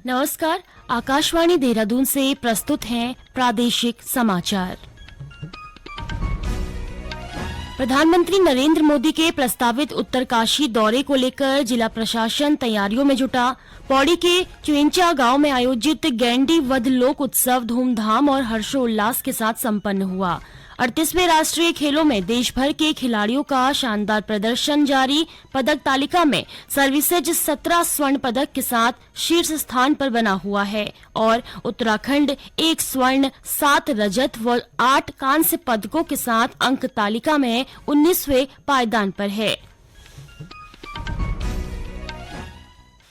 नमस्कार, आकाशवाणी देहरादून से प्रस्तुत हैं प्रादेशिक समाचार। प्रधानमंत्री नरेंद्र मोदी के प्रस्तावित उत्तरकाशी दौरे को लेकर जिला प्रशासन तैयारियों में जुटा। पौड़ी के चुइंचा गांव में आयोजित गैंडी वध लोक उत्सव धूमधाम और हर्षोल्लास के साथ संपन्न हुआ। 38वें राष्ट्रीय खेलों में देश भर के खिलाड़ियों का शानदार प्रदर्शन जारी। पदक तालिका में सर्विसेज 17 स्वर्ण पदक के साथ शीर्ष स्थान पर बना हुआ है और उत्तराखंड 1 स्वर्ण 7 रजत व 8 कांस्य पदकों के साथ अंक तालिका में 19वें पायदान पर है।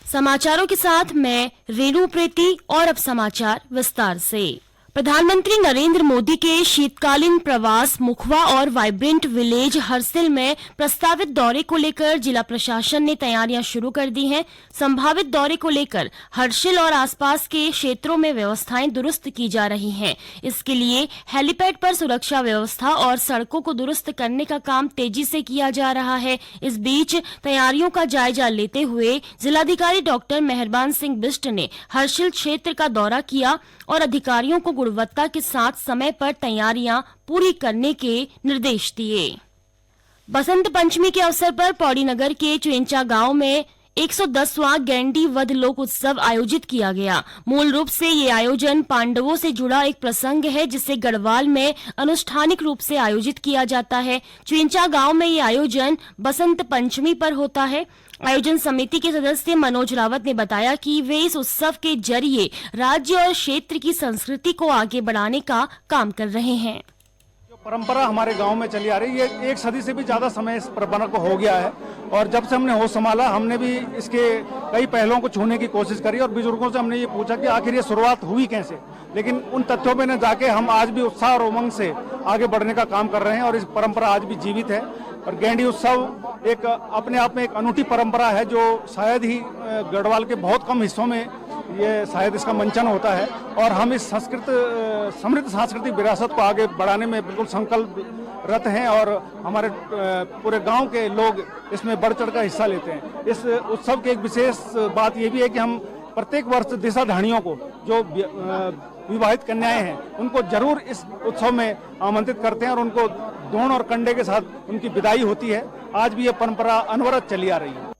समाचारों के साथ मैं रेणु प्रीति और अब समाचार विस्तार से। प्रधानमंत्री नरेंद्र मोदी के शीतकालीन प्रवास मुखवा और वाइब्रेंट विलेज हरसिल में प्रस्तावित दौरे को लेकर जिला प्रशासन ने तैयारियां शुरू कर दी हैं। संभावित दौरे को लेकर हरसिल और आसपास के क्षेत्रों में व्यवस्थाएं दुरुस्त की जा रही हैं। इसके लिए हेलीपैड पर सुरक्षा व्यवस्था और सड़कों को दुरुस्त करने का काम तेजी से किया जा रहा है। इस बीच तैयारियों का जायजा लेते हुए जिलाधिकारी डॉक्टर मेहरबान सिंह बिष्ट ने हरसिल क्षेत्र का दौरा किया और अधिकारियों को गुणवत्ता के साथ समय पर तैयारियां पूरी करने के निर्देश दिए। बसंत पंचमी के अवसर पर पौड़ी नगर के चुइंचा गांव में 110वां गैंडी वध लोक उत्सव आयोजित किया गया। मूल रूप से ये आयोजन पांडवों से जुड़ा एक प्रसंग है जिसे गढ़वाल में अनुष्ठानिक रूप से आयोजित किया जाता है। चुइंचा गांव में ये आयोजन बसंत पंचमी पर होता है। आयोजन समिति के सदस्य मनोज रावत ने बताया कि वे इस उत्सव के जरिए राज्य और क्षेत्र की संस्कृति को आगे बढ़ाने का काम कर रहे हैं। जो परंपरा हमारे गांव में चली आ रही है, ये 1 सदी से भी ज्यादा समय इस परंपरा को हो गया है और जब से हमने होश संभाला हमने भी इसके कई पहलुओं को छूने की कोशिश करी और बुजुर्गों से हमने ये पूछा कि आखिर ये शुरुआत हुई कैसे। लेकिन उन तथ्यों पे न जाके हम आज भी उत्साह और उमंग से आगे बढ़ने का काम कर रहे हैं और इस परंपरा आज भी जीवित है। और गैंडी उत्सव एक अपने आप में एक अनूठी परंपरा है जो शायद ही गढ़वाल के बहुत कम हिस्सों में ये शायद इसका मंचन होता है और हम इस समृद्ध सांस्कृतिक विरासत को आगे बढ़ाने में बिल्कुल संकल्परत हैं और हमारे पूरे गांव के लोग इसमें बढ़ चढ़ कर हिस्सा लेते हैं। इस उत्सव की एक विशेष बात ये भी है कि हम प्रत्येक वर्ष दिशाधानियों को जो विवाहित कन्याएं हैं उनको जरूर इस उत्सव में आमंत्रित करते हैं और उनको दोण और कंडे के साथ उनकी विदाई होती है। आज भी ये परंपरा अनवरत चली आ रही है।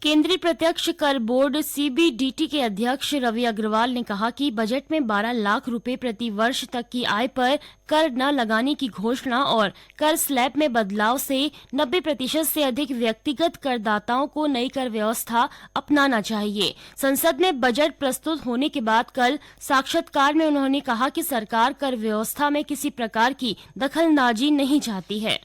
केंद्रीय प्रत्यक्ष कर बोर्ड सीबीडीटी के अध्यक्ष रवि अग्रवाल ने कहा कि बजट में 12 लाख रुपए प्रति वर्ष तक की आय पर कर न लगाने की घोषणा और कर स्लैब में बदलाव से 90% से अधिक व्यक्तिगत करदाताओं को नई कर व्यवस्था अपनाना चाहिए। संसद में बजट प्रस्तुत होने के बाद कल साक्षात्कार में उन्होंने कहा कि सरकार कर व्यवस्था में किसी प्रकार की दखलंदाजी नहीं चाहती है।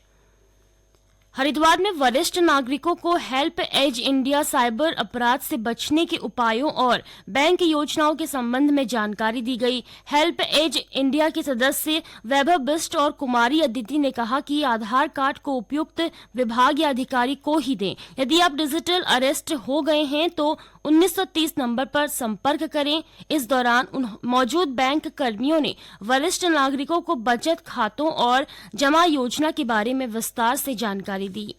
हरिद्वार में वरिष्ठ नागरिकों को हेल्प एज इंडिया साइबर अपराध से बचने के उपायों और बैंक योजनाओं के संबंध में जानकारी दी गई। हेल्प एज इंडिया के सदस्य वैभव बिष्ट और कुमारी अदिति ने कहा कि आधार कार्ड को उपयुक्त विभाग या अधिकारी को ही दें। यदि आप डिजिटल अरेस्ट हो गए हैं तो 1930 नंबर पर संपर्क करें। इस दौरान मौजूद बैंक कर्मियों ने वरिष्ठ नागरिकों को बचत खातों और जमा योजना के बारे में विस्तार से जानकारी दी।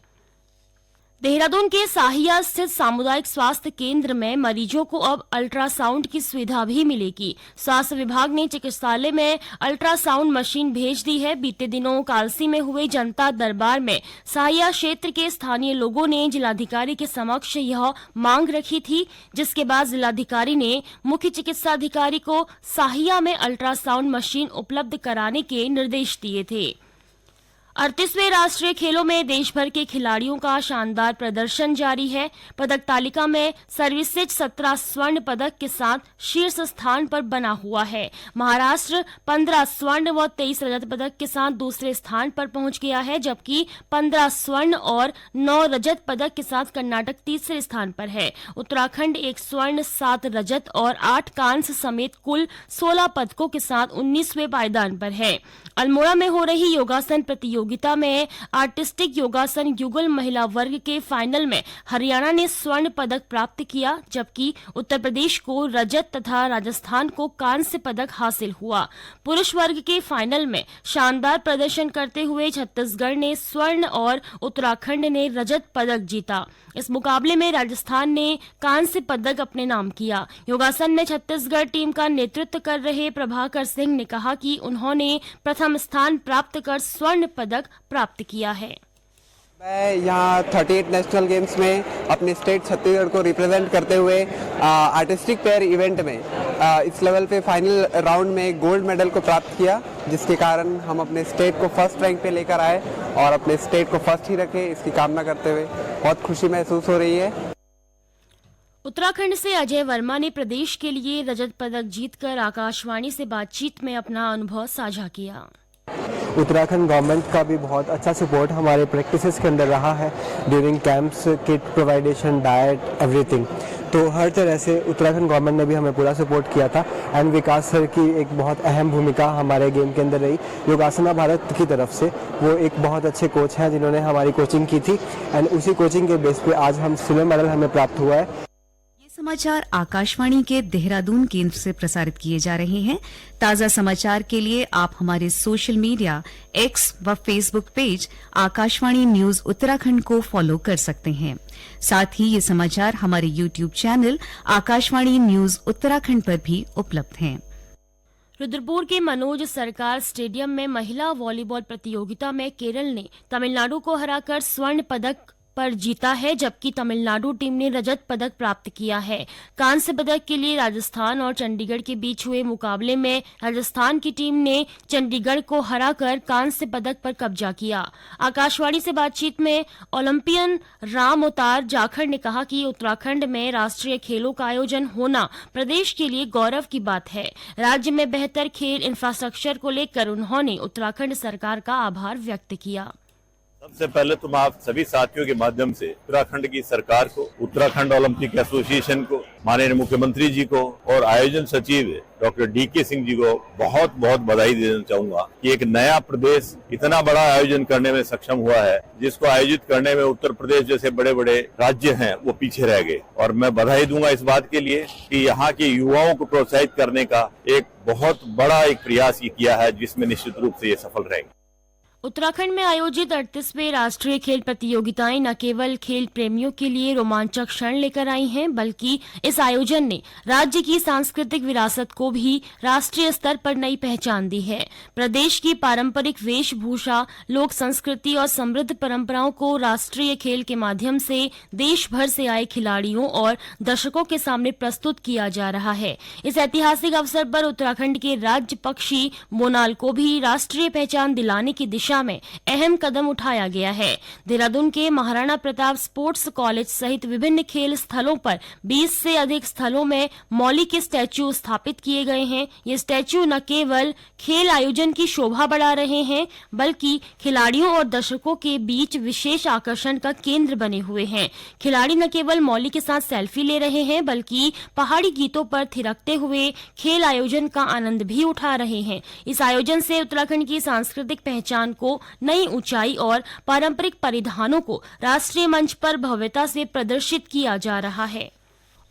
देहरादून के साहिया स्थित सामुदायिक स्वास्थ्य केंद्र में मरीजों को अब अल्ट्रासाउंड की सुविधा भी मिलेगी। स्वास्थ्य विभाग ने चिकित्सालय में अल्ट्रासाउंड मशीन भेज दी है। बीते दिनों कालसी में हुए जनता दरबार में साहिया क्षेत्र के स्थानीय लोगों ने जिलाधिकारी के समक्ष यह मांग रखी थी, जिसके बाद जिलाधिकारी ने मुख्य चिकित्सा अधिकारी को साहिया में अल्ट्रासाउंड मशीन उपलब्ध कराने के निर्देश दिए थे। 38वें राष्ट्रीय खेलों में देश भर के खिलाड़ियों का शानदार प्रदर्शन जारी है। पदक तालिका में सर्विसेज 17 स्वर्ण पदक के साथ शीर्ष स्थान पर बना हुआ है। महाराष्ट्र 15 स्वर्ण व 23 रजत पदक के साथ दूसरे स्थान पर पहुंच गया है, जबकि 15 स्वर्ण और 9 रजत पदक के साथ कर्नाटक तीसरे स्थान पर है। उत्तराखंड 1 स्वर्ण 7 रजत और 8 कांस्य समेत कुल 16 पदकों के साथ 19वें पायदान पर है। अल्मोड़ा में हो रही योगासन प्रतियोगिता प्रतियोगिता में आर्टिस्टिक योगासन युगल महिला वर्ग के फाइनल में हरियाणा ने स्वर्ण पदक प्राप्त किया, जबकि उत्तर प्रदेश को रजत तथा राजस्थान को कांस्य पदक हासिल हुआ। पुरुष वर्ग के फाइनल में शानदार प्रदर्शन करते हुए छत्तीसगढ़ ने स्वर्ण और उत्तराखंड ने रजत पदक जीता। इस मुकाबले में राजस्थान ने कांस्य पदक अपने नाम किया। योगासन में छत्तीसगढ़ टीम का नेतृत्व कर रहे प्रभाकर सिंह ने कहा कि उन्होंने प्रथम स्थान प्राप्त कर स्वर्ण पदक प्राप्त किया है। मैं यहाँ 38 नेशनल गेम्स में अपने स्टेट छत्तीसगढ़ को रिप्रेजेंट करते हुए आर्टिस्टिक पेयर इवेंट में इस लेवल पे फाइनल राउंड में गोल्ड मेडल को प्राप्त किया, जिसके कारण हम अपने स्टेट को फर्स्ट रैंक पे लेकर आए और अपने स्टेट को फर्स्ट ही रखे, इसकी कामना करते हुए बहुत खुशी महसूस हो रही है। उत्तराखंड से अजय वर्मा ने प्रदेश के लिए रजत पदक जीतकर आकाशवाणी से बातचीत में अपना अनुभव साझा किया। उत्तराखंड गवर्नमेंट का भी बहुत अच्छा सपोर्ट हमारे प्रैक्टिसेस के अंदर रहा है, during camps, kit provision, diet, everything. तो हर तरह से उत्तराखंड गवर्नमेंट ने भी हमें पूरा सपोर्ट किया था एंड विकास सर की एक बहुत अहम भूमिका हमारे गेम के अंदर रही। योगासना भारत की तरफ से वो एक बहुत अच्छे कोच हैं जिन्होंने हमारी कोचिंग की थी एंड उसी कोचिंग के बेस पे आज हम सिल्वर मेडल हमें प्राप्त हुआ है। समाचार आकाशवाणी के देहरादून केंद्र से प्रसारित किए जा रहे हैं। ताजा समाचार के लिए आप हमारे सोशल मीडिया एक्स व Facebook page Akashvani news Uttarakhand को फॉलो कर सकते हैं। साथ ही ये समाचार हमारे YouTube channel Akashvani news Uttarakhand पर भी उपलब्ध हैं। रुद्रपुर के मनोज सरकार स्टेडियम में महिला वॉलीबॉल प्रतियोगिता में केरल ने तमिलनाडु को हराकर स्वर्ण पदक पर जीता है, जबकि तमिलनाडु टीम ने रजत पदक प्राप्त किया है। कांस्य पदक के लिए राजस्थान और चंडीगढ़ के बीच हुए मुकाबले में राजस्थान की टीम ने चंडीगढ़ को हराकर कांस्य पदक पर कब्जा किया। आकाशवाणी से बातचीत में ओलंपियन राम अवतार जाखड़ ने कहा कि उत्तराखंड में राष्ट्रीय खेलों का आयोजन होना प्रदेश के लिए गौरव की बात है। राज्य में बेहतर खेल इंफ्रास्ट्रक्चर को लेकर उन्होंने उत्तराखंड सरकार का आभार व्यक्त किया। सबसे पहले तो मैं आप सभी साथियों के माध्यम से उत्तराखंड की सरकार को, उत्तराखंड ओलंपिक एसोसिएशन को, माननीय मुख्यमंत्री जी को और आयोजन सचिव डॉक्टर डीके सिंह जी को बहुत बहुत बधाई देना चाहूंगा कि एक नया प्रदेश इतना बड़ा आयोजन करने में सक्षम हुआ है, जिसको आयोजित करने में उत्तर प्रदेश जैसे बड़े बड़े राज्य हैं वो पीछे रह गए। और मैं बधाई दूंगा इस बात के लिए कि यहाँ के युवाओं को प्रोत्साहित करने का एक बहुत बड़ा एक प्रयास ये किया है, जिसमें निश्चित रूप से ये सफल रहेंगे। उत्तराखंड में आयोजित 38वें राष्ट्रीय खेल प्रतियोगिताएं न केवल खेल प्रेमियों के लिए रोमांचक क्षण लेकर आई हैं, बल्कि इस आयोजन ने राज्य की सांस्कृतिक विरासत को भी राष्ट्रीय स्तर पर नई पहचान दी है। प्रदेश की पारंपरिक वेशभूषा, लोक संस्कृति और समृद्ध परंपराओं को राष्ट्रीय खेल के माध्यम से देश भर से आए खिलाड़ियों और दर्शकों के सामने प्रस्तुत किया जा रहा है। इस ऐतिहासिक अवसर पर उत्तराखंड के राज्य पक्षी मोनाल को भी राष्ट्रीय पहचान दिलाने की दिशा में अहम कदम उठाया गया है। देहरादून के महाराणा प्रताप स्पोर्ट्स कॉलेज सहित विभिन्न खेल स्थलों पर 20 से अधिक स्थलों में मौली के स्टैच्यू स्थापित किए गए हैं। ये स्टैच्यू न केवल खेल आयोजन की शोभा बढ़ा रहे हैं, बल्कि खिलाड़ियों और दर्शकों के बीच विशेष आकर्षण का केंद्र बने हुए हैं। खिलाड़ी न केवल मौली के साथ सेल्फी ले रहे हैं, बल्कि पहाड़ी गीतों पर थिरकते हुए खेल आयोजन का आनंद भी उठा रहे हैं। इस आयोजन से उत्तराखंड की सांस्कृतिक पहचान को नई ऊंचाई और पारंपरिक परिधानों को राष्ट्रीय मंच पर भव्यता से प्रदर्शित किया जा रहा है।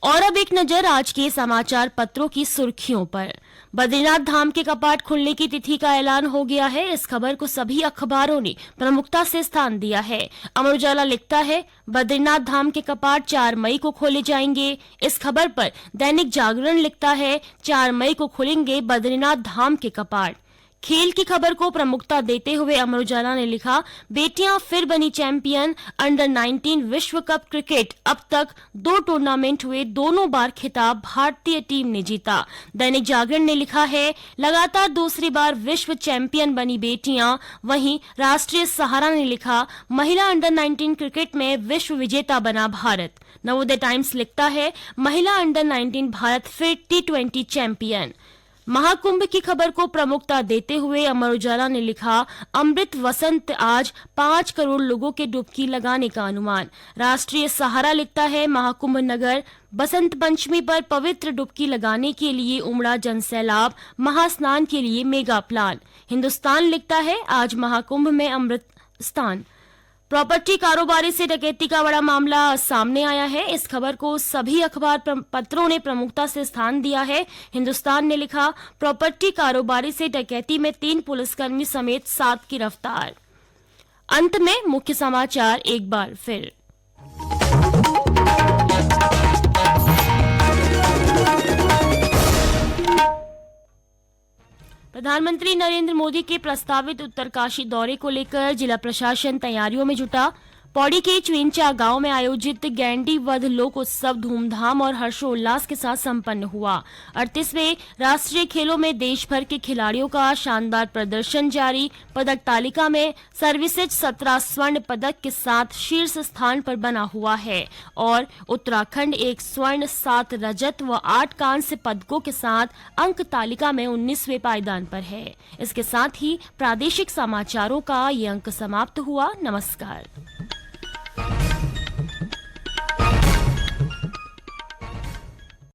और अब एक नजर आज के समाचार पत्रों की सुर्खियों पर। बद्रीनाथ धाम के कपाट खुलने की तिथि का ऐलान हो गया है। इस खबर को सभी अखबारों ने प्रमुखता से स्थान दिया है। अमर उजाला लिखता है, बद्रीनाथ धाम के कपाट 4 मई को खोले जाएंगे। इस खबर पर दैनिक जागरण लिखता है, 4 मई को खुलेंगे बद्रीनाथ धाम के कपाट। खेल की खबर को प्रमुखता देते हुए अमर उजाला ने लिखा, बेटियां फिर बनी चैंपियन, अंडर 19 विश्व कप क्रिकेट, अब तक 2 टूर्नामेंट हुए, दोनों बार खिताब भारतीय टीम ने जीता। दैनिक जागरण ने लिखा है, लगातार दूसरी बार विश्व चैंपियन बनी बेटियां। वहीं राष्ट्रीय सहारा ने लिखा, महिला अंडर 19 क्रिकेट में विश्व विजेता बना भारत। नवोदय टाइम्स लिखता है, महिला अंडर 19 भारत फिर T20 चैंपियन। महाकुंभ की खबर को प्रमुखता देते हुए अमर उजाला ने लिखा, अमृत वसंत आज 5 करोड़ लोगों के डुबकी लगाने का अनुमान। राष्ट्रीय सहारा लिखता है, महाकुंभ नगर बसंत पंचमी पर पवित्र डुबकी लगाने के लिए उमड़ा जनसैलाब, महास्नान के लिए मेगा प्लान। हिंदुस्तान लिखता है, आज महाकुंभ में अमृत स्नान। प्रॉपर्टी कारोबारी से डकैती का बड़ा मामला सामने आया है। इस खबर को सभी अखबार पत्रों ने प्रमुखता से स्थान दिया है। हिंदुस्तान ने लिखा, प्रॉपर्टी कारोबारी से डकैती में 3 पुलिसकर्मी समेत 7 गिरफ्तार। अंत में मुख्य समाचार एक बार फिर। प्रधानमंत्री नरेंद्र मोदी के प्रस्तावित उत्तरकाशी दौरे को लेकर जिला प्रशासन तैयारियों में जुटा। पौड़ी के चुइंचा गांव में आयोजित गैंडी वध लोक उत्सव धूमधाम और हर्षोल्लास के साथ संपन्न हुआ। 38वें राष्ट्रीय खेलों में देश भर के खिलाड़ियों का शानदार प्रदर्शन जारी। पदक तालिका में सर्विसेज 17 स्वर्ण पदक के साथ शीर्ष स्थान पर बना हुआ है और उत्तराखंड 1 स्वर्ण 7 रजत व 8 कांस्य पदकों के साथ अंक तालिका में 19वें पायदान पर है। इसके साथ ही प्रादेशिक समाचारों का ये अंक समाप्त हुआ। नमस्कार।